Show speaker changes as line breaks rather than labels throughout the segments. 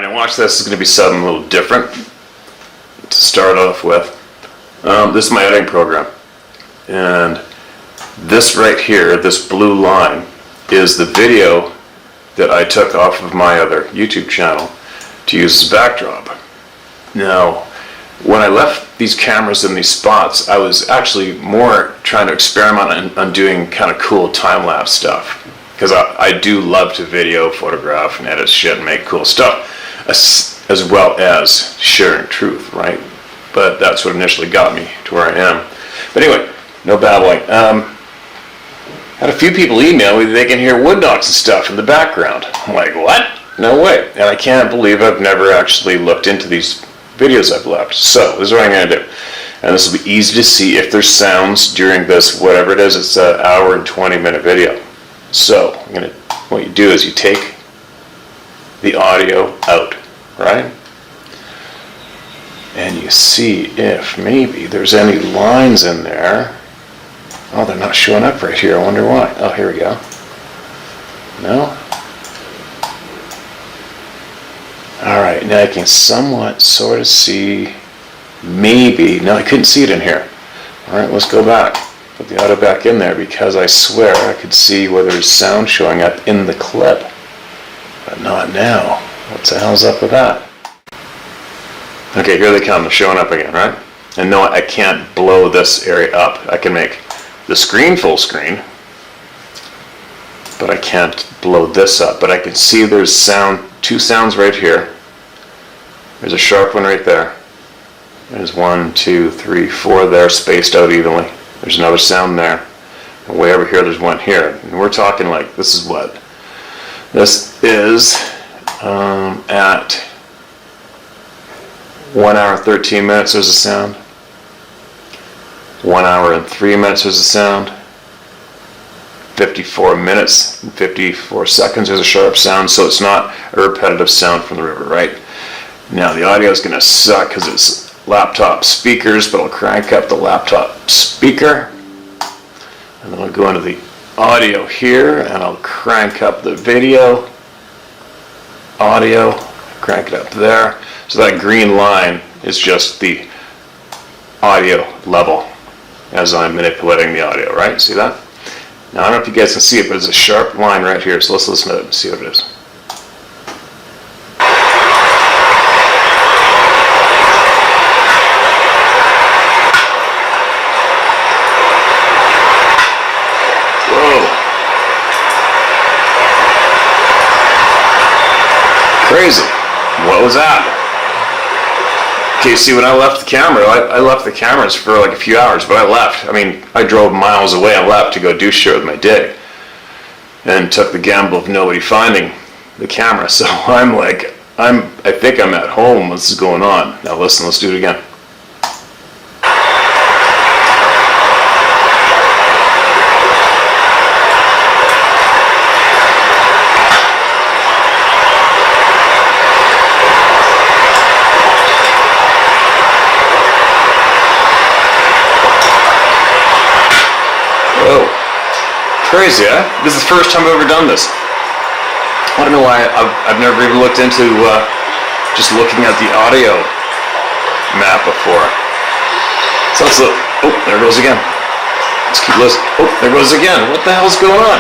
Alright, now watch this. This is going to be something a little different to start off with. This is my editing program. And this right here, this blue line, is the video that I took off of my other YouTube channel to use as a backdrop. Now, when I left these cameras in these spots, I was actually more trying to experiment on doing kind of cool time-lapse stuff. Because I do love to video, photograph, and edit shit and make cool stuff, as well as sharing truth, right? But that's what initially got me to where I am. But anyway, no babbling. Had a few people email me that they can hear wood knocks and stuff in the background. I'm like, what? No way. And I can't believe I've never actually looked into these videos I've left. So this is what I'm going to do. And this will be easy to see if there's sounds during this, whatever it is. It's an hour and 20-minute video. So what you do is you take the audio out, right? And you see if maybe there's any lines in there. Oh, they're not showing up right here. I wonder why. Oh, here we go. No? Alright, now I can somewhat sort of see, maybe. No, I couldn't see it in here. Alright, let's go back. Put the audio back in there because I swear I could see where there's sound showing up in the clip. But not now. What the hell's up with that? Okay, here they come. They're showing up again, right? And no, I can't blow this area up. I can make the screen full screen, but I can't blow this up. But I can see there's sound, two sounds right here. There's a sharp one right there. There's 1, 2, 3, 4 there, spaced out evenly. There's another sound there. And way over here, there's one here. And we're talking like, this is what? This is at 1 hour and 13 minutes, there's a sound. 1 hour and 3 minutes, there's a sound. 54 minutes and 54 seconds, there's a sharp sound. So it's not a repetitive sound from the river, right? Now the audio is going to suck because it's laptop speakers, but I'll crank up the laptop speaker. And then I'll go into the audio here and I'll crank up the video audio, crank it up there. So that green line is just the audio level as I'm manipulating the audio, right? See that? Now I don't know if you guys can see it, but there's a sharp line right here. So let's listen to it and see what it is. Crazy. What was that? Okay, see, when I left the camera, I left the cameras for like a few hours, but I left. I mean, I drove miles away and left to go do shit with my day. And took the gamble of nobody finding the camera. So I'm like, I think I'm at home. What's going on? Now listen, let's do it again. Crazy, huh? This is the first time I've ever done this. I don't know why I've never even looked into just looking at the audio map before. So let's look. Oh, there it goes again. Let's keep listening. Oh, there it goes again. What the hell's going on?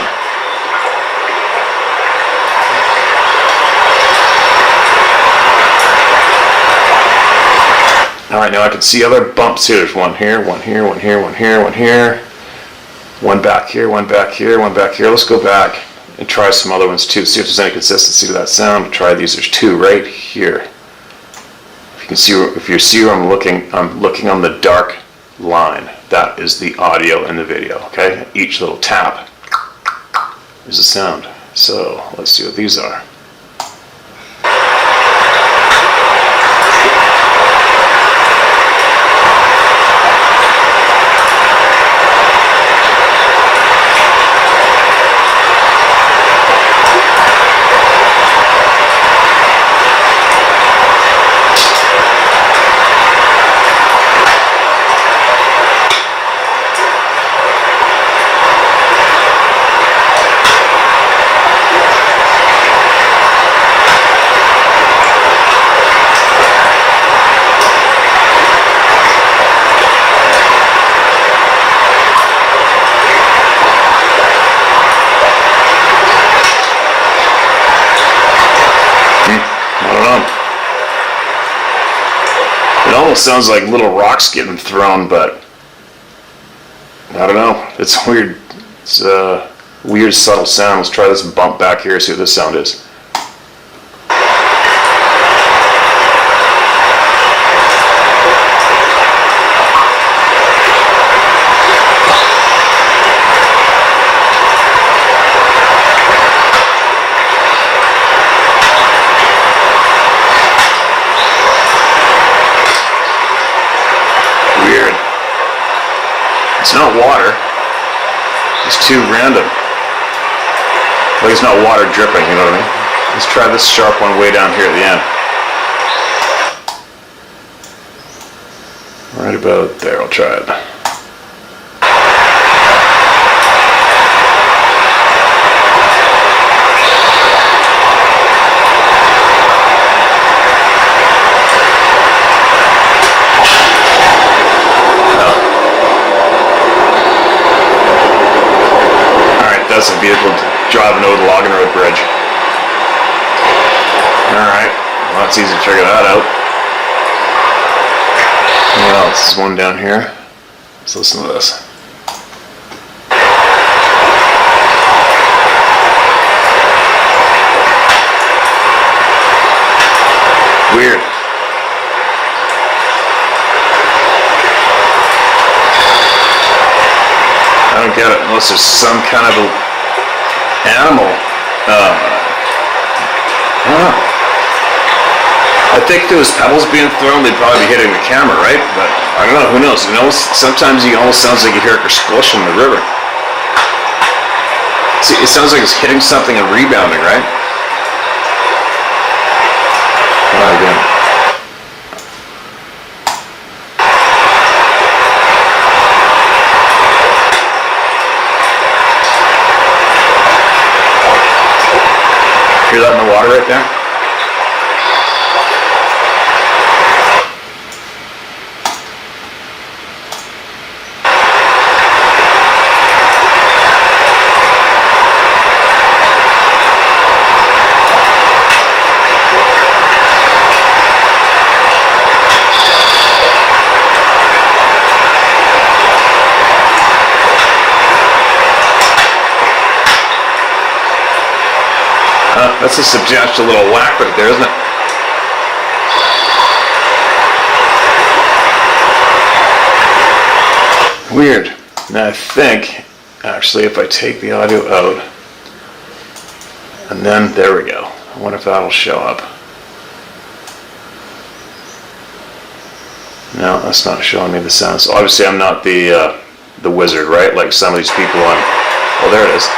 Alright, now I can see other bumps here. There's one here, one here, one here, one here, one here. One back here, one back here, one back here. Let's go back and try some other ones too. See if there's any consistency to that sound. Try these. There's two right here. If you can see, if you see where I'm looking on the dark line. That is the audio in the video. Okay. Each little tap is a sound. So let's see what these are. I don't know. It almost sounds like little rocks getting thrown, but I don't know. It's weird. It's a weird, subtle sound. Let's try this bump back here, see what this sound is. Weird. It's not water. It's too random. Like it's not water dripping, you know what I mean? Let's try this sharp one way down here at the end. Right about there, I'll try it. That's a vehicle driving over the logging road bridge. Alright, well that's easy to figure that out. What else? There's one down here. Let's listen to this. Weird. I don't get it unless there's some kind of animal. I don't know. I think if there was pebbles being thrown, they'd probably be hitting the camera, right? But I don't know. Who knows? You know, sometimes it almost sounds like you hear it splish in the river. See, it sounds like it's hitting something and rebounding, right? Try again. Hear that in the water right there? That's a substantial little whack right there, isn't it? Weird. Now I think, actually, if I take the audio out, and then, there we go. I wonder if that'll show up. No, that's not showing me the sound. So obviously I'm not the wizard, right? Like some of these people on, oh, there it is.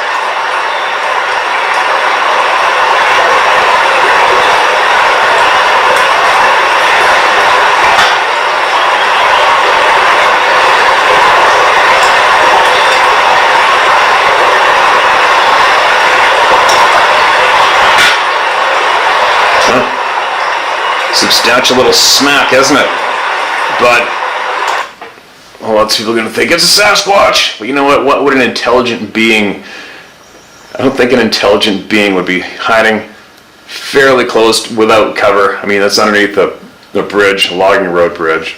Substantial little smack, isn't it? But well, lots of people are going to think it's a Sasquatch. But you know what? What would an intelligent being? I don't think an intelligent being would be hiding fairly close without cover. I mean, that's underneath the bridge, logging road bridge.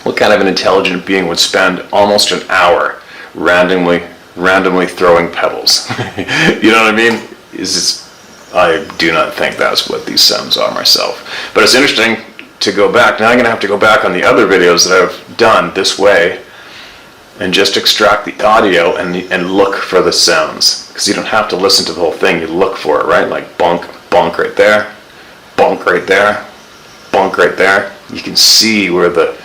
What kind of an intelligent being would spend almost an hour randomly throwing pebbles? You know what I mean? I do not think that's what these sounds are myself. But it's interesting to go back. Now I'm going to have to go back on the other videos that I've done this way and just extract the audio and look for the sounds. Because you don't have to listen to the whole thing. You look for it, right? Like bonk, bonk right there, bonk right there, bonk right there. You can see where the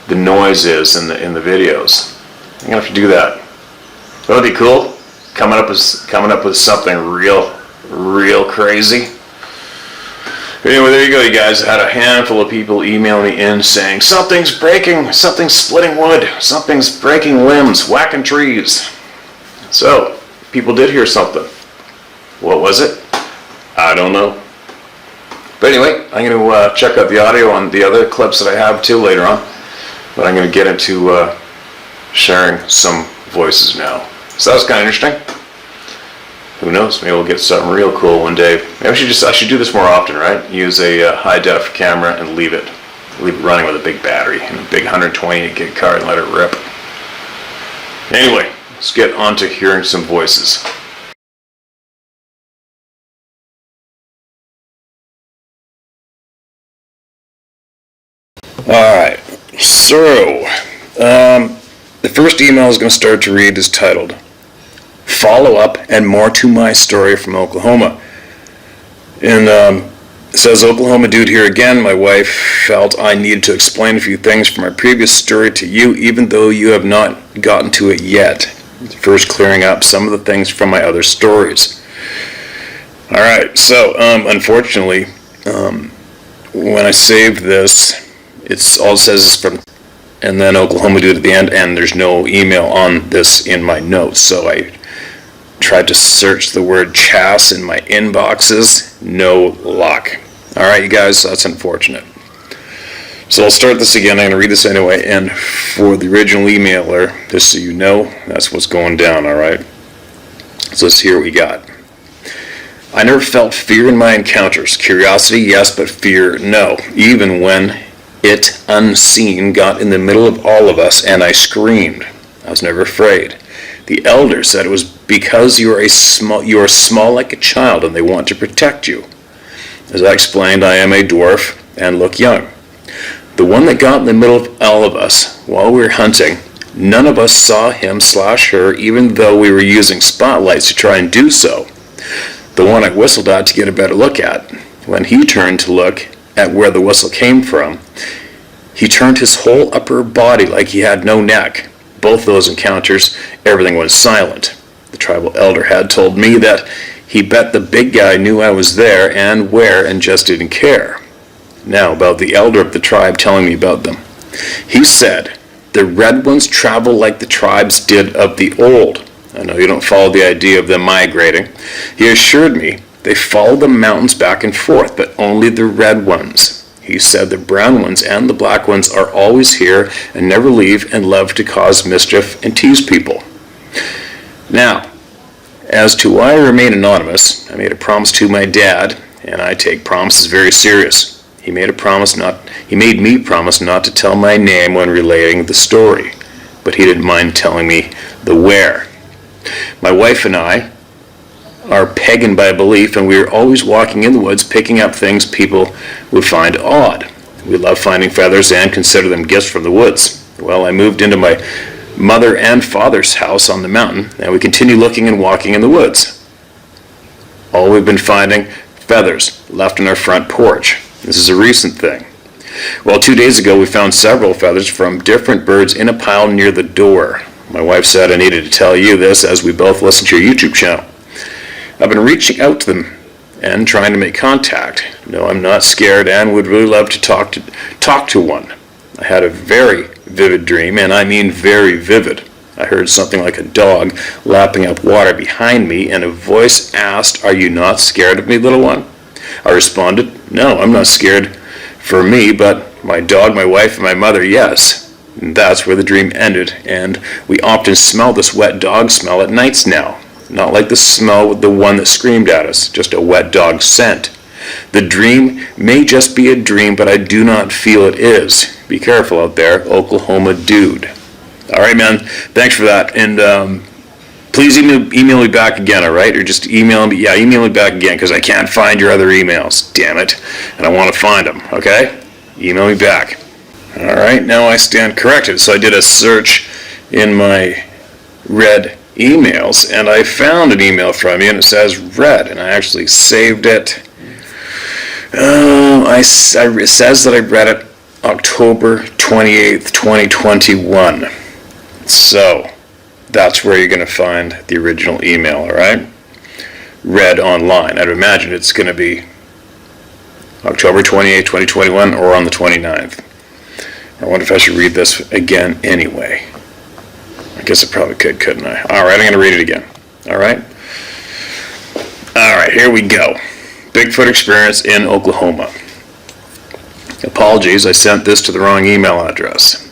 noise is in the videos. I'm going to have to do that. That would be cool. Coming up with something real crazy. Anyway, there you go, you guys. I had a handful of people email me in saying something's breaking, something's splitting wood, something's breaking limbs, whacking trees. So people did hear something. What was it? I don't know. But anyway, I'm going to check out the audio on the other clips that I have too later on. But I'm going to get into sharing some voices now. So that was kind of interesting. who knows? Maybe we'll get something real cool one day. Maybe I should do this more often, right? Use a high def camera and leave it running with a big battery and a big 128 gig card and let it rip. Anyway, let's get on to hearing some voices. Alright, so the first email I was going to start to read is titled Follow Up and More to My Story from Oklahoma. And it says, Oklahoma dude here again. My wife felt I needed to explain a few things from my previous story to you, even though you have not gotten to it yet. First clearing up some of the things from my other stories. Alright, so unfortunately, when I saved this, it's all it says is from, and then Oklahoma dude at the end, and there's no email on this in my notes. So I tried to search the word Chass in my inboxes. No luck. Alright, you guys, that's unfortunate. So I'll start this again. I'm going to read this anyway. And for the original emailer, just so you know, that's what's going down, alright? So let's hear what we got. I never felt fear in my encounters. Curiosity, yes, but fear, no. Even when it, unseen, got in the middle of all of us and I screamed. I was never afraid. The elder said it was because you are small like a child and they want to protect you. As I explained, I am a dwarf and look young. The one that got in the middle of all of us while we were hunting, none of us saw him/her even though we were using spotlights to try and do so. The one I whistled at to get a better look at, when he turned to look at where the whistle came from, he turned his whole upper body like he had no neck. Both those encounters, everything went silent. The tribal elder had told me that he bet the big guy knew I was there and where and just didn't care. Now about the elder of the tribe telling me about them. He said, the red ones travel like the tribes did of the old. I know you don't follow the idea of them migrating. He assured me they follow the mountains back and forth, but only the red ones. He said the brown ones and the black ones are always here and never leave and love to cause mischief and tease people. Now, as to why I remain anonymous, I made a promise to my dad, and I take promises very serious. He made me promise not to tell my name when relating the story, but he didn't mind telling me the where. My wife and I are pagan by belief, and we are always walking in the woods picking up things people would find odd. We love finding feathers and consider them gifts from the woods. Well, I moved into my mother and father's house on the mountain, and we continue looking and walking in the woods. All we've been finding, feathers left on our front porch. This is a recent thing. Well, 2 days ago we found several feathers from different birds in a pile near the door. My wife said I needed to tell you this as we both listen to your YouTube channel. I've been reaching out to them and trying to make contact. No, I'm not scared and would really love to talk to one. I had a very vivid dream, and I mean very vivid. I heard something like a dog lapping up water behind me, and a voice asked, "Are you not scared of me, little one?" I responded, "No, I'm not scared for me, but my dog, my wife, and my mother, yes." And that's where the dream ended, and we often smell this wet dog smell at nights now. Not like the smell with the one that screamed at us, just a wet dog scent. The dream may just be a dream, but I do not feel it is. Be careful out there, Oklahoma dude. All right, man. Thanks for that. And please email me back again, all right? Or just email me. Yeah, email me back again because I can't find your other emails. Damn it. And I want to find them, okay? Email me back. All right, now I stand corrected. So I did a search in my red emails, and I found an email from you, and it says read, and I actually saved it. It says that I read it October 28th, 2021. So that's where you're going to find the original email, all right? Read online. I'd imagine it's going to be October 28th, 2021, or on the 29th. I wonder if I should read this again anyway. I guess I probably could, couldn't I? All right, I'm going to read it again. All right? All right, here we go. Bigfoot experience in Oklahoma. Apologies, I sent this to the wrong email address.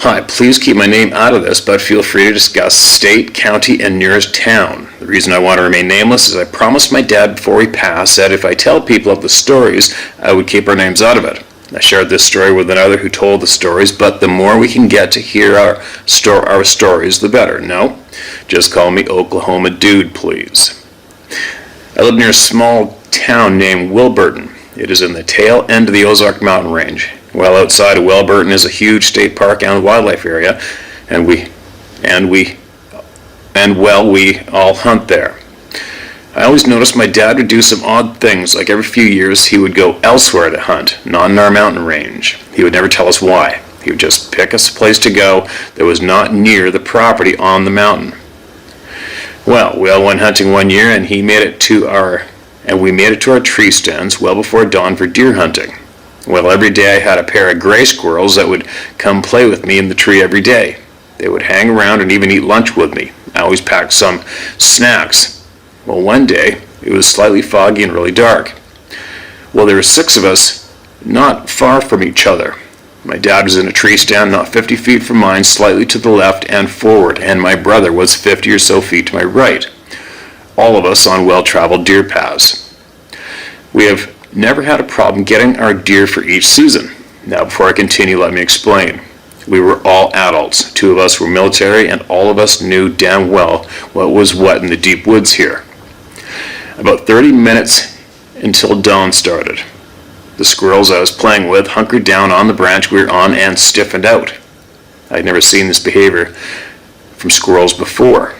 Hi, please keep my name out of this, but feel free to discuss state, county, and nearest town. The reason I want to remain nameless is I promised my dad before he passed that if I tell people of the stories, I would keep our names out of it. I shared this story with another who told the stories, but the more we can get to hear our stories, the better. No? Just call me Oklahoma Dude, please. I live near a small town named Wilburton. It is in the tail end of the Ozark Mountain Range. Well outside of Wilburton is a huge state park and wildlife area, and we all hunt there. I always noticed my dad would do some odd things, like every few years he would go elsewhere to hunt, not in our mountain range. He would never tell us why. He would just pick us a place to go that was not near the property on the mountain. Well, we all went hunting one year, and we made it to our tree stands well before dawn for deer hunting. Well, every day I had a pair of gray squirrels that would come play with me in the tree every day. They would hang around and even eat lunch with me. I always packed some snacks. Well, one day, it was slightly foggy and really dark. Well, there were 6 of us not far from each other. My dad was in a tree stand not 50 feet from mine, slightly to the left and forward, and my brother was 50 or so feet to my right. All of us on well-traveled deer paths. We have never had a problem getting our deer for each season. Now, before I continue, let me explain. We were all adults. 2 of us were military, and all of us knew damn well what was what in the deep woods here. About 30 minutes until dawn started. The squirrels I was playing with hunkered down on the branch we were on and stiffened out. I'd never seen this behavior from squirrels before.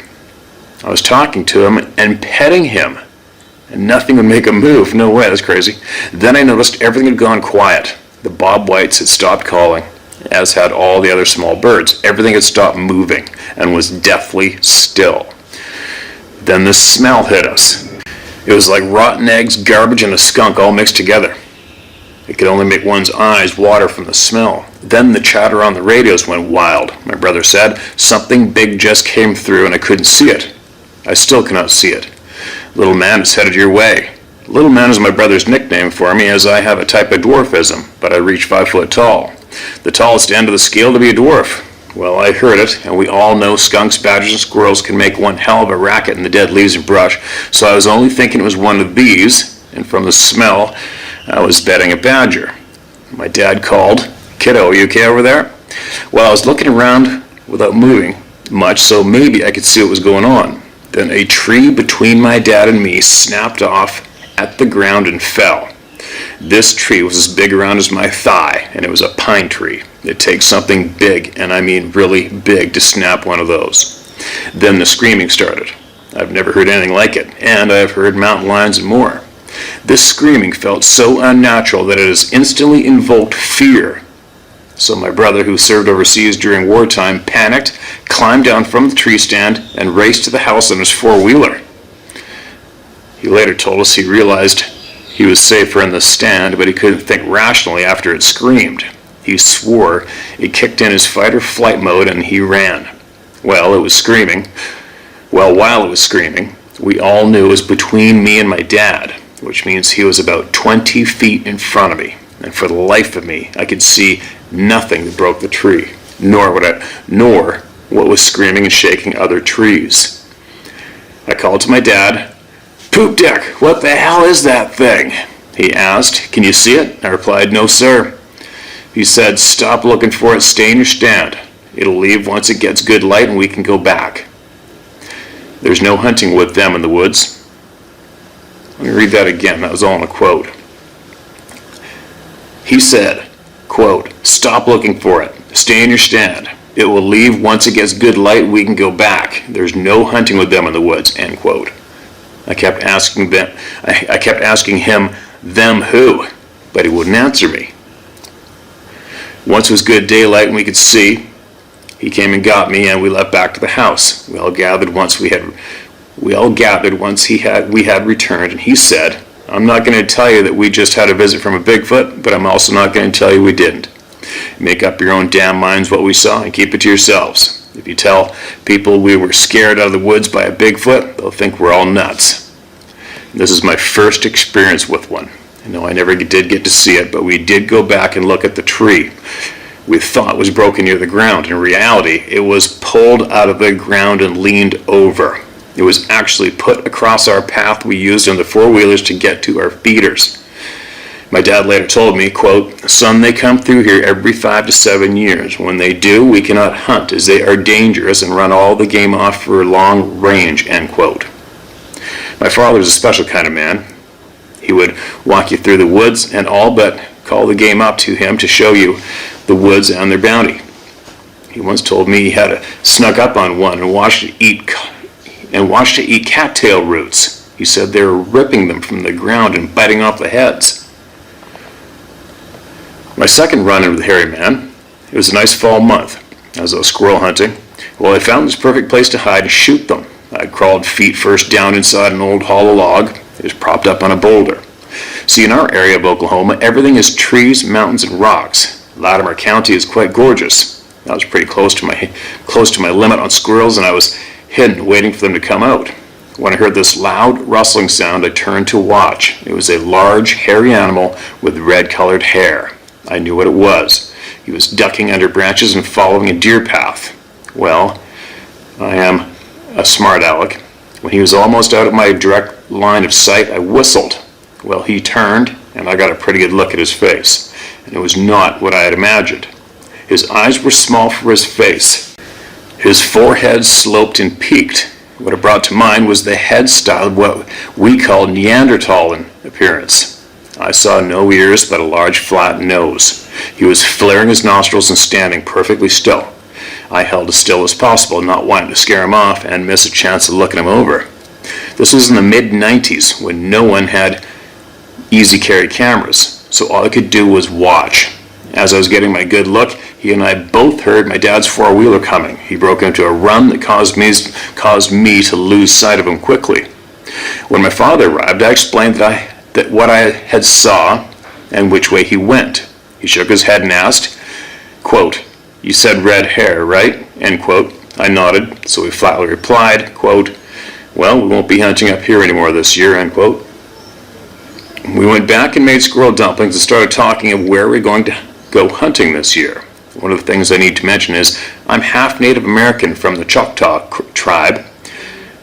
I was talking to him and petting him, and nothing would make him move. No way, that's crazy. Then I noticed everything had gone quiet. The bobwhites had stopped calling, as had all the other small birds. Everything had stopped moving and was deathly still. Then the smell hit us. It was like rotten eggs, garbage, and a skunk all mixed together. It could only make one's eyes water from the smell. Then the chatter on the radios went wild. My brother said, "Something big just came through and I couldn't see it." I still cannot see it. "Little man is headed your way." Little man is my brother's nickname for me, as I have a type of dwarfism, but I reach 5 foot tall. The tallest end of the scale to be a dwarf. Well, I heard it, and we all know skunks, badgers, and squirrels can make one hell of a racket in the dead leaves and brush, so I was only thinking it was one of these, and from the smell, I was betting a badger. My dad called, "Kiddo, are you okay over there?" Well, I was looking around without moving much, so maybe I could see what was going on. Then a tree between my dad and me snapped off at the ground and fell. This tree was as big around as my thigh, and it was a pine tree. It takes something big, and I mean really big, to snap one of those. Then the screaming started. I've never heard anything like it, and I've heard mountain lions and more. This screaming felt so unnatural that it has instantly invoked fear. So my brother, who served overseas during wartime, panicked, climbed down from the tree stand, and raced to the house on his 4-wheeler. He later told us he realized he was safer in the stand, but he couldn't think rationally after it screamed. He swore it kicked in his fight or flight mode and he ran. While it was screaming, we all knew it was between me and my dad, which means he was about 20 feet in front of me. And for the life of me, I could see nothing that broke the tree, nor what was screaming and shaking other trees. I called to my dad. "Poop deck, what the hell is that thing?" He asked. "Can you see it?" I replied, "No, sir." He said, "Stop looking for it, stay in your stand. It'll leave once it gets good light and we can go back. There's no hunting with them in the woods." Let me read that again, that was all in a quote. He said, quote, "Stop looking for it, stay in your stand. It will leave once it gets good light and we can go back. There's no hunting with them in the woods," end quote. I kept asking him, them who, but he wouldn't answer me. Once it was good daylight and we could see, he came and got me, and we left back to the house. We all gathered once we had returned, and he said, "I'm not going to tell you that we just had a visit from a Bigfoot, but I'm also not going to tell you we didn't. Make up your own damn minds what we saw and keep it to yourselves. If you tell people we were scared out of the woods by a Bigfoot, they'll think we're all nuts." This is my first experience with one. No, I never did get to see it, but we did go back and look at the tree. we thought was broken near the ground. In reality, it was pulled out of the ground and leaned over. It was actually put across our path we used on the four-wheelers to get to our feeders. My dad later told me, quote, "Son, they come through here every 5 to 7 years. When they do, we cannot hunt as they are dangerous and run all the game off for long range," end quote. My father was a special kind of man. He would walk you through the woods and all but call the game up to him to show you the woods and their bounty. He once told me he had snuck up on one and watched it eat cattail roots. He said they were ripping them from the ground and biting off the heads. My second run-in with the hairy man, it was a nice fall month. As I was squirrel hunting, well, I found this perfect place to hide and shoot them. I crawled feet first down inside an old hollow log. It was propped up on a boulder. See, in our area of Oklahoma, everything is trees, mountains, and rocks. Latimer County is quite gorgeous. I was pretty close to my limit on squirrels, and I was hidden, waiting for them to come out. When I heard this loud rustling sound, I turned to watch. It was a large, hairy animal with red-colored hair. I knew what it was. He was ducking under branches and following a deer path. Well, I am a smart aleck. When he was almost out of my direct line of sight, I whistled. Well, he turned, and I got a pretty good look at his face, and it was not what I had imagined. His eyes were small for his face. His forehead sloped and peaked. What it brought to mind was the head style of what we call Neanderthal in appearance. I saw no ears but a large flat nose. He was flaring his nostrils and standing perfectly still. I held as still as possible, not wanting to scare him off and miss a chance of looking him over. This was in the mid-90s when no one had easy carry cameras, so all I could do was watch. As I was getting my good look, he and I both heard my dad's four-wheeler coming. He broke into a run that caused me to lose sight of him quickly. When my father arrived, I explained that what I had saw and which way he went. He shook his head and asked, quote, "You said red hair, right?" End quote. I nodded, so he flatly replied, quote, "Well, we won't be hunting up here anymore this year," end quote. We went back and made squirrel dumplings and started talking of where we're going to go hunting this year. One of the things I need to mention is I'm half Native American from the Choctaw tribe.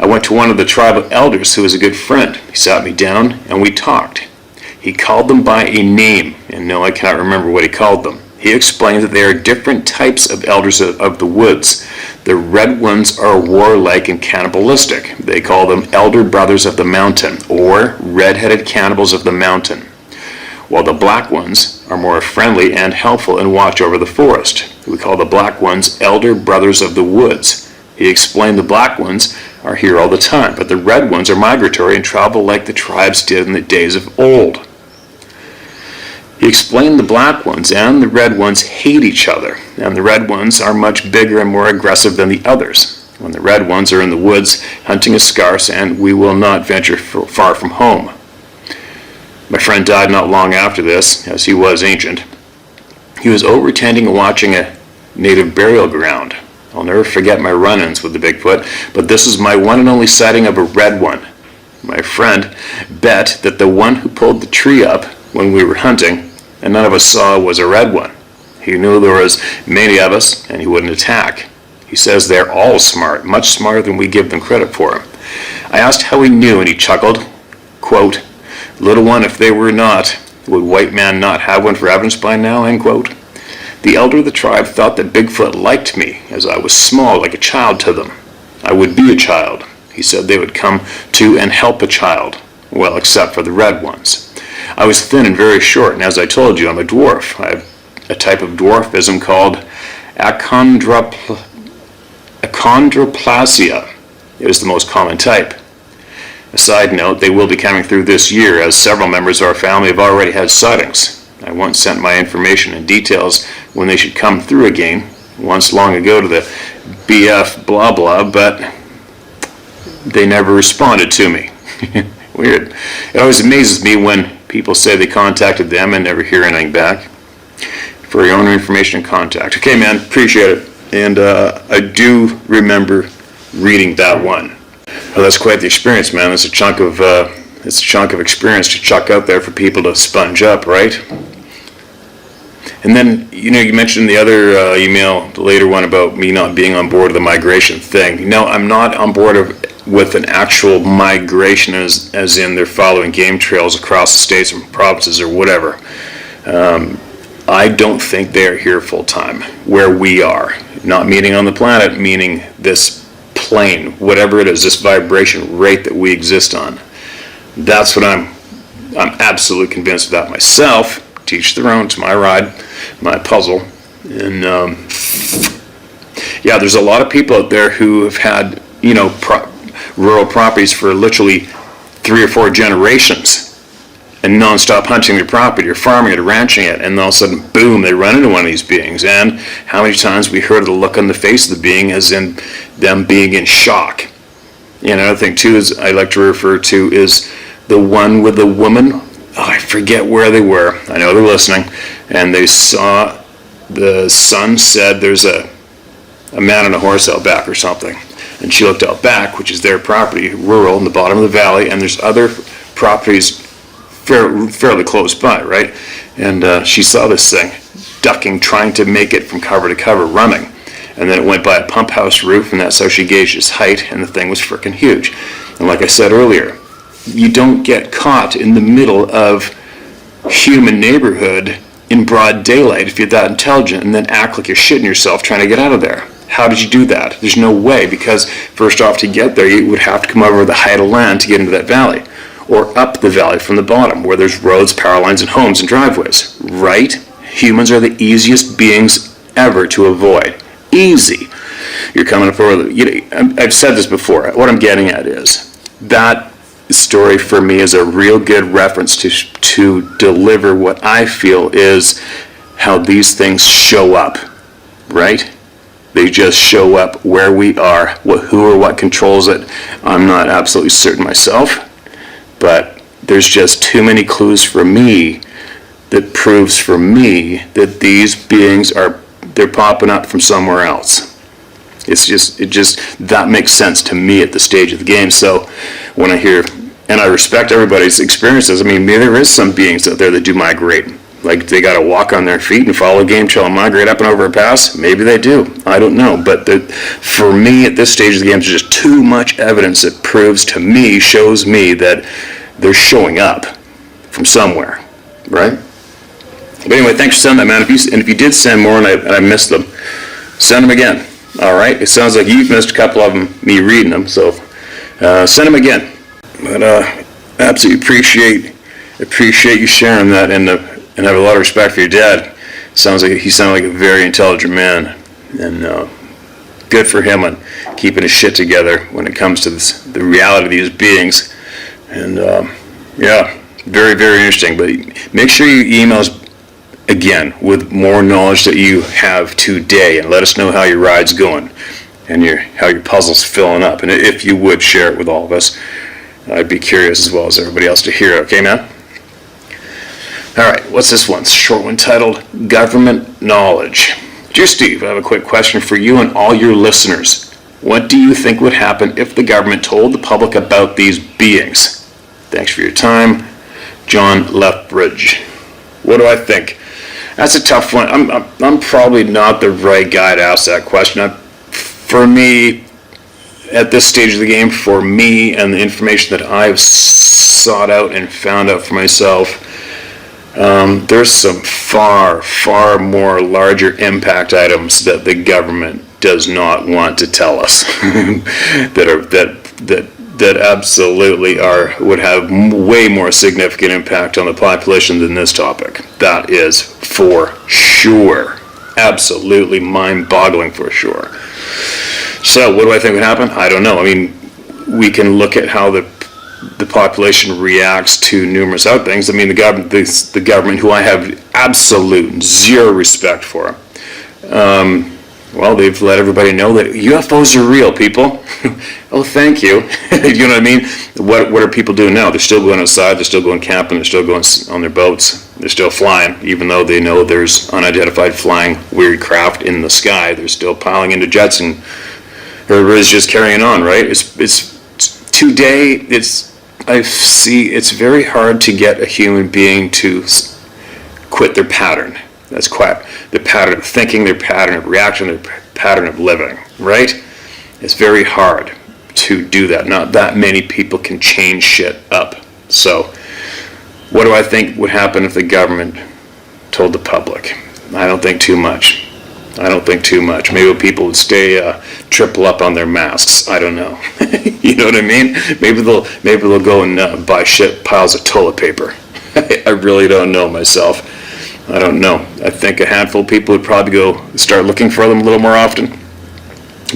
I went to one of the tribal elders who was a good friend. He sat me down and we talked. He called them by a name, and no, I cannot remember what he called them. He explained that there are different types of elders of the woods. The red ones are warlike and cannibalistic. They call them elder brothers of the mountain, or red-headed cannibals of the mountain. While the black ones are more friendly and helpful and watch over the forest. We call the black ones elder brothers of the woods. He explained the black ones are here all the time, but the red ones are migratory and travel like the tribes did in the days of old. He explained the black ones and the red ones hate each other, and the red ones are much bigger and more aggressive than the others. When the red ones are in the woods, hunting is scarce and we will not venture far from home. My friend died not long after this, as he was ancient. He was overtending and watching a native burial ground. I'll never forget my run-ins with the Bigfoot, but this is my one and only sighting of a red one. My friend bet that the one who pulled the tree up when we were hunting, and none of us saw, was a red one. He knew there was many of us, and he wouldn't attack. He says they're all smart, much smarter than we give them credit for. I asked how he knew, and he chuckled, quote, "Little one, if they were not, would white man not have one for evidence by now?" End quote. The elder of the tribe thought that Bigfoot liked me, as I was small, like a child to them. I would be a child. He said they would come to and help a child. Well, except for the red ones. I was thin and very short, and as I told you, I'm a dwarf. I have a type of dwarfism called achondroplasia. It is the most common type. A side note, they will be coming through this year, as several members of our family have already had sightings. I once sent my information and details when they should come through again, once long ago to the BF blah blah, but they never responded to me. Weird. It always amazes me when people say they contacted them and never hear anything back. For your own information and contact. Okay, man, appreciate it. And I do remember reading that one. Well, that's quite the experience, man. It's a chunk of experience to chuck out there for people to sponge up, right? And then, you mentioned in the other email, the later one, about me not being on board with the migration thing. No, I'm not on board with an actual migration as in they're following game trails across the states and provinces or whatever. I don't think they're here full time, where we are. Not meaning on the planet, meaning this plane, whatever it is, this vibration rate that we exist on. That's what I'm absolutely convinced of that myself. Teach their own, it's my ride, my puzzle. And yeah, there's a lot of people out there who have had, rural properties for literally 3 or 4 generations and non-stop hunting their property or farming it or ranching it, and all of a sudden, boom, they run into one of these beings. And how many times we heard of the look on the face of the being as in them being in shock. And another thing too is I like to refer to is the one with the woman. I forget where they were. I know they're listening. And they saw the son said there's a man on a horse out back or something. And she looked out back, which is their property, rural, in the bottom of the valley, and there's other properties fairly close by, right? And she saw this thing ducking, trying to make it from cover to cover, running. And then it went by a pump house roof, and that's how she gauged its height, and the thing was freaking huge. And like I said earlier, you don't get caught in the middle of human neighborhood in broad daylight if you're that intelligent and then act like you're shitting yourself trying to get out of there. How did you do that? There's no way, because first off, to get there, you would have to come over the height of land to get into that valley, or up the valley from the bottom, where there's roads, power lines, and homes and driveways, right? Humans are the easiest beings ever to avoid. Easy. You're coming up over I've said this before. What I'm getting at is that story for me is a real good reference to deliver what I feel is how these things show up, right? They just show up where we are. Who or what controls it, I'm not absolutely certain myself, but there's just too many clues for me that proves for me that these beings they're popping up from somewhere else. It just that makes sense to me at the stage of the game. So when I hear, and I respect everybody's experiences, I mean, maybe there is some beings out there that do migrate. Like they got to walk on their feet and follow a game trail and migrate up and over a pass. Maybe they do. I don't know. But for me, at this stage of the game, there's just too much evidence that proves to me, shows me that they're showing up from somewhere, right? But anyway, thanks for sending that, man. If you did send more and I missed them, send them again. All right? It sounds like you've missed a couple of them, me reading them, so send them again. But absolutely appreciate you sharing that, and have a lot of respect for your dad. He sounded like a very intelligent man, and good for him on keeping his shit together when it comes to the reality of these beings. And yeah, very, very interesting. But make sure you email us again with more knowledge that you have today, and let us know how your ride's going and how your puzzle's filling up. And if you would share it with all of us, I'd be curious as well as everybody else to hear it. Okay, man? All right, what's this one? Short one titled Government Knowledge. Dear Steve, I have a quick question for you and all your listeners. What do you think would happen if the government told the public about these beings? Thanks for your time, John Lethbridge. What do I think? That's a tough one. I'm probably not the right guy to ask that question. For me, at this stage of the game, for me and the information that I've sought out and found out for myself, there's some far, far more larger impact items that the government does not want to tell us that absolutely would have way more significant impact on the population than this topic. That is for sure. Absolutely mind-boggling for sure. So what do I think would happen? I don't know. I mean, we can look at how the population reacts to numerous other things. I mean, the government, who I have absolute zero respect for, well, they've let everybody know that UFOs are real, people. Oh, thank you. You know what I mean? What are people doing now? They're still going outside, they're still going camping, they're still going on their boats, they're still flying, even though they know there's unidentified flying weird craft in the sky. They're still piling into jets, and everybody's just carrying on, right? It's today, it's very hard to get a human being to quit their pattern. That's quite their pattern of thinking, their pattern of reaction, their pattern of living, right? It's very hard to do that. Not that many people can change shit up. So, what do I think would happen if the government told the public? I don't think too much. Maybe people would stay triple up on their masks. I don't know. You know what I mean? Maybe they'll go and buy shit piles of toilet paper. I really don't know myself. I don't know. I think a handful of people would probably go start looking for them a little more often.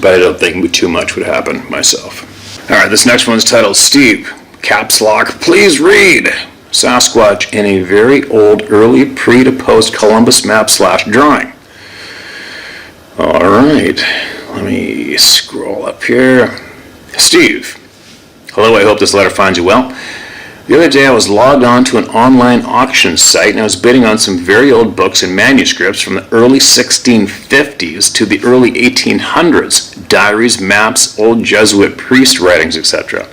But I don't think too much would happen myself. All right, this next one's titled Steve, caps lock, please read. Sasquatch in a very old early pre to post Columbus map / drawing. All right, let me scroll up here. Steve, hello, I hope this letter finds you well. The other day I was logged on to an online auction site and I was bidding on some very old books and manuscripts from the early 1650s to the early 1800s, diaries, maps, old Jesuit priest writings, etc.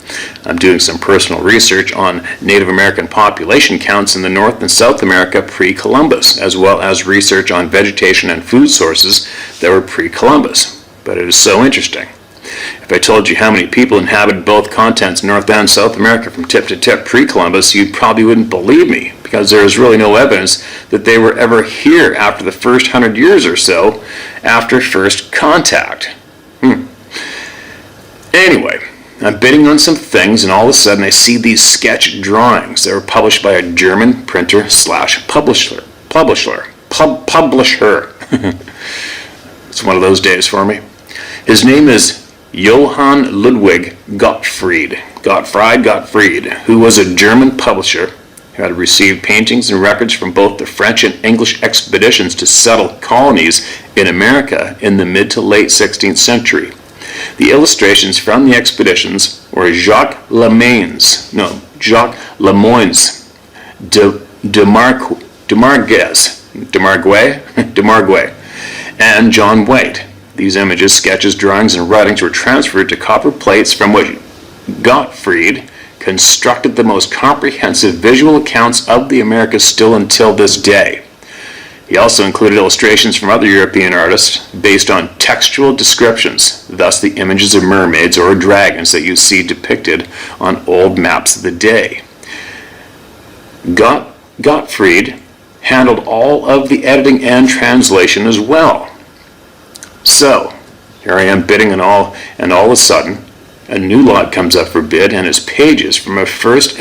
I'm doing some personal research on Native American population counts in the North and South America pre-Columbus, as well as research on vegetation and food sources that were pre-Columbus. But it is so interesting. If I told you how many people inhabited both continents, North and South America, from tip to tip pre-Columbus, you probably wouldn't believe me, because there is really no evidence that they were ever here after the first 100 years or so after first contact. Anyway, I'm bidding on some things, and all of a sudden I see these sketch drawings that were published by a German printer / publisher. It's one of those days for me. His name is Johann Ludwig Gottfried, who was a German publisher who had received paintings and records from both the French and English expeditions to settle colonies in America in the mid to late 16th century. The illustrations from the expeditions were Jacques Lemoyne's Demargues, and John White. These images, sketches, drawings, and writings were transferred to copper plates from which Gottfried constructed the most comprehensive visual accounts of the Americas still until this day. He also included illustrations from other European artists based on textual descriptions, thus the images of mermaids or dragons that you see depicted on old maps of the day. Gottfried handled all of the editing and translation as well. So, here I am bidding and all of a sudden, a new lot comes up for bid and is pages from a first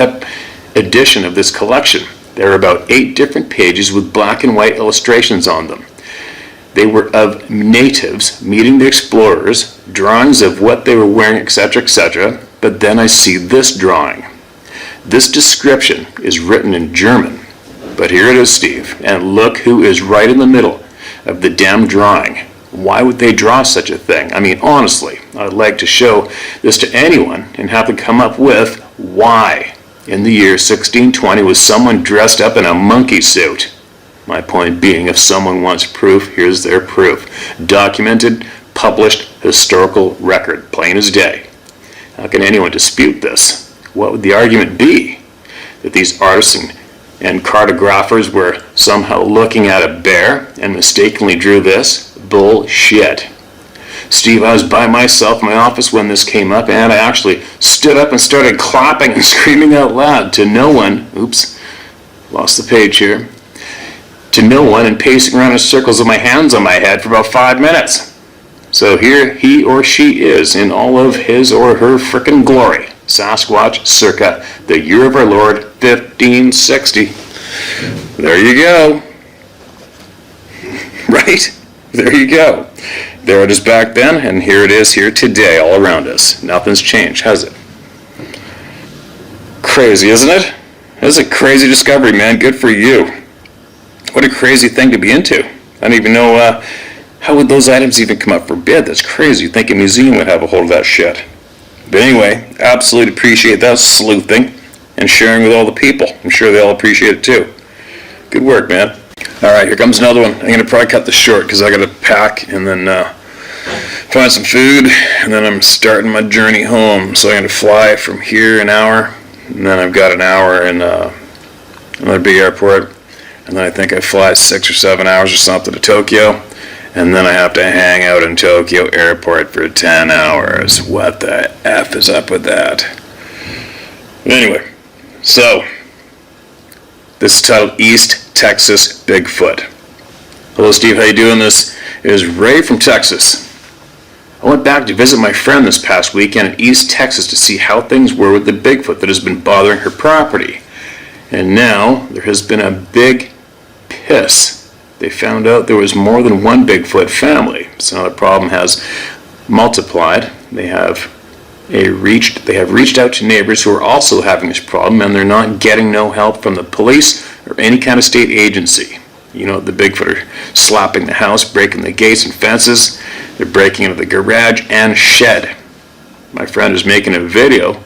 edition of this collection. There are about 8 different pages with black and white illustrations on them. They were of natives meeting the explorers, drawings of what they were wearing, etc., etc., but then I see this drawing. This description is written in German, but here it is, Steve, and look who is right in the middle of the damn drawing. Why would they draw such a thing? I mean, honestly, I'd like to show this to anyone and have them come up with why in the year 1620 was someone dressed up in a monkey suit. My point being, if someone wants proof, here's their proof. Documented, published, historical record, plain as day. How can anyone dispute this? What would the argument be? That these artists and cartographers were somehow looking at a bear and mistakenly drew this? Bullshit. Steve, I was by myself in my office when this came up, and I actually stood up and started clapping and screaming out loud to no one. Oops, lost the page here. To no one, and pacing around in circles with my hands on my head for about 5 minutes. So here he or she is in all of his or her frickin' glory. Sasquatch circa the year of our Lord 1560. There you go. Right? There you go. There it is back then, and here it is here today all around us. Nothing's changed, has it? Crazy, isn't it? That's a crazy discovery, man. Good for you. What a crazy thing to be into. I don't even know, how would those items even come up for bid? That's crazy. You'd think a museum would have a hold of that shit. But anyway, absolutely appreciate that sleuthing and sharing with all the people. I'm sure they all appreciate it too. Good work, man. All right, here comes another one. I'm going to probably cut this short because I got to pack and then find some food, and then I'm starting my journey home. So I'm going to fly from here an hour, and then I've got an hour in another big airport. and then I think I fly 6 or 7 hours or something to Tokyo, and then I have to hang out in Tokyo airport for 10 hours. What the F is up with that? Anyway, so this is titled East Texas Bigfoot. Hello Steve, how you doing? This is Ray from Texas. I went back to visit my friend this past weekend in East Texas to see how things were with the Bigfoot that has been bothering her property. And now there has been a big piss. They found out there was more than one Bigfoot family. So now the problem has multiplied. They have reached out to neighbors who are also having this problem, and they're not getting no help from the police or any kind of state agency. You know, the Bigfoot are slapping the house, breaking the gates and fences. They're breaking into the garage and shed. My friend is making a video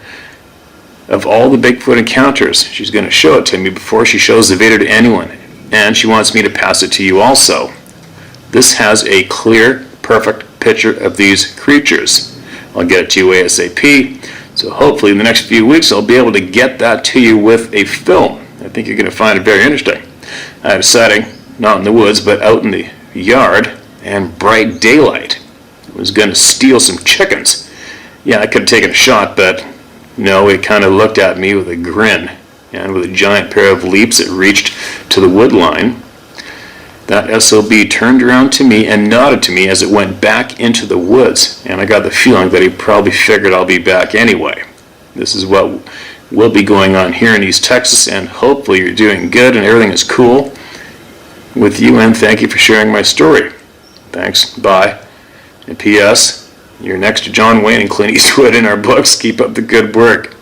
of all the Bigfoot encounters. She's going to show it to me before she shows the video to anyone. And she wants me to pass it to you also. This has a clear, perfect picture of these creatures. I'll get it to you ASAP. So hopefully in the next few weeks I'll be able to get that to you with a film. I think you're going to find it very interesting. I had a sighting, not in the woods, but out in the yard, and bright daylight. I was going to steal some chickens. Yeah, I could have taken a shot, but no, it kind of looked at me with a grin. And with a giant pair of leaps, it reached to the wood line. That SOB turned around to me and nodded to me as it went back into the woods. And I got the feeling that he probably figured I'll be back anyway. This is what will be going on here in East Texas, and hopefully you're doing good and everything is cool with you, and thank you for sharing my story. Thanks, bye. And P.S., you're next to John Wayne and Clint Eastwood in our books. Keep up the good work.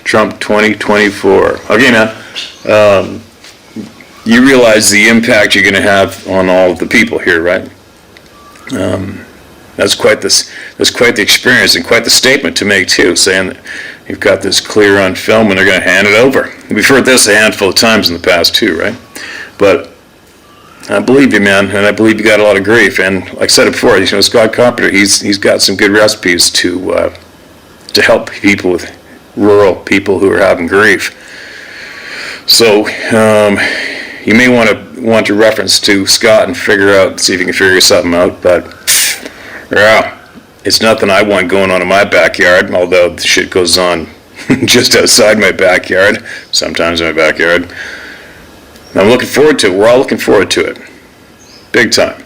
Trump 2024. Okay, man. You realize the impact you're going to have on all of the people here, right? That's quite the experience and quite the statement to make too, saying that you've got this clear on film and they're going to hand it over. We've heard this a handful of times in the past too, right? But I believe you, man, and I believe you got a lot of grief. And like I said it before, you know, Scott Carpenter, he's got some good recipes to help people with rural people who are having grief. So you may want to reference to Scott and see if you can figure something out. But yeah, it's nothing I want going on in my backyard. Although the shit goes on just outside my backyard, sometimes in my backyard. I'm looking forward to it. We're all looking forward to it, big time.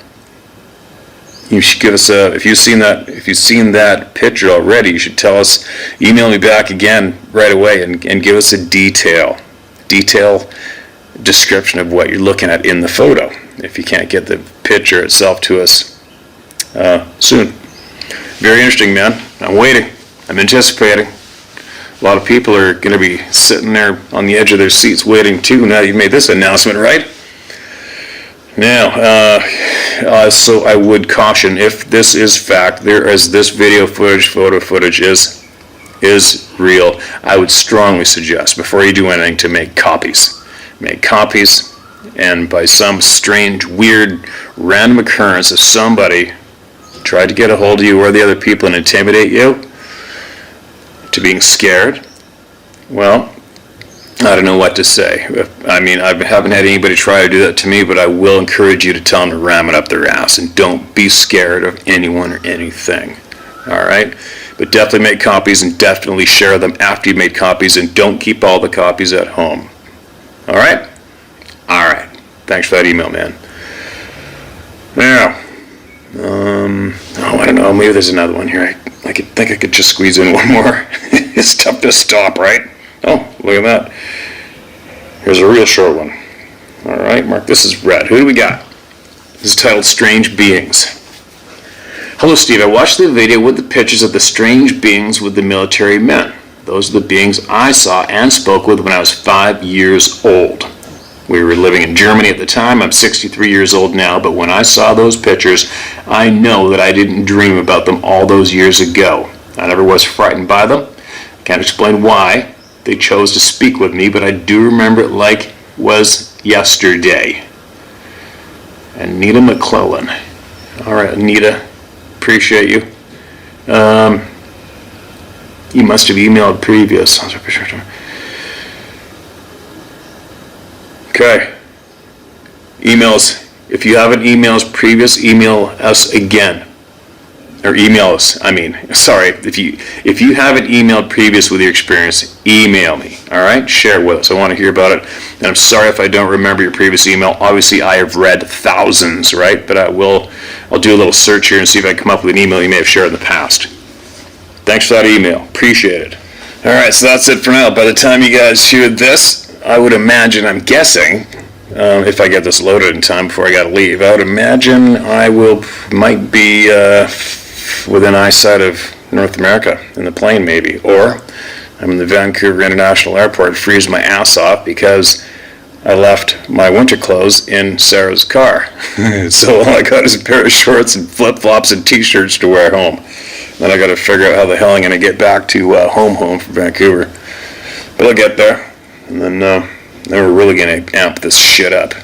You should give us if you've seen that picture already, you should tell us, email me back again right away and give us a detail description of what you're looking at in the photo. If you can't get the picture itself to us soon. Very interesting, man. I'm waiting. I'm anticipating. A lot of people are going to be sitting there on the edge of their seats waiting too. Now you've made this announcement, right? Now, so I would caution, if this is fact, this photo footage is real, I would strongly suggest, before you do anything, to make copies. Make copies, and by some strange, weird, random occurrence, if somebody tried to get a hold of you or the other people and intimidate you to being scared, well, I don't know what to say. I mean, I haven't had anybody try to do that to me, but I will encourage you to tell them to ram it up their ass and don't be scared of anyone or anything. All right? But definitely make copies and definitely share them after you've made copies, and don't keep all the copies at home. All right? All right. Thanks for that email, man. Now, I don't know. Maybe there's another one here. I think I could just squeeze in one more. It's tough to stop, right? Oh, look at that. Here's a real short one. All right, Mark, this is red. Who do we got? This is titled Strange Beings. Hello, Steve. I watched the video with the pictures of the strange beings with the military men. Those are the beings I saw and spoke with when I was 5 years old. We were living in Germany at the time. I'm 63 years old now, but when I saw those pictures, I know that I didn't dream about them all those years ago. I never was frightened by them. I can't explain why they chose to speak with me, but I do remember it like it was yesterday. Anita McClellan. All right, Anita, appreciate you. You must have emailed previous. Okay. Emails. If you haven't emailed us previous, email us again. Or email us, sorry. If you haven't emailed previous with your experience, email me, all right? Share it with us. I want to hear about it. And I'm sorry if I don't remember your previous email. Obviously, I have read thousands, right? But I'll do a little search here and see if I can come up with an email you may have shared in the past. Thanks for that email. Appreciate it. All right, so that's it for now. By the time you guys hear this, I would imagine, I'm guessing, if I get this loaded in time before I got to leave, I would imagine I might be within eyesight of North America in the plane maybe, or I'm in the Vancouver International Airport freezing my ass off because I left my winter clothes in Sarah's car. So all I got is a pair of shorts and flip-flops and t-shirts to wear home. Then I got to figure out how the hell I'm going to get back to home from Vancouver. But I'll get there, and then we're really going to amp this shit up.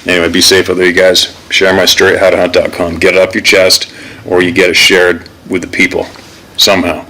Anyway, be safe out there, you guys. Share my story at howtohunt.com. Get it up your chest, or you get it shared with the people somehow.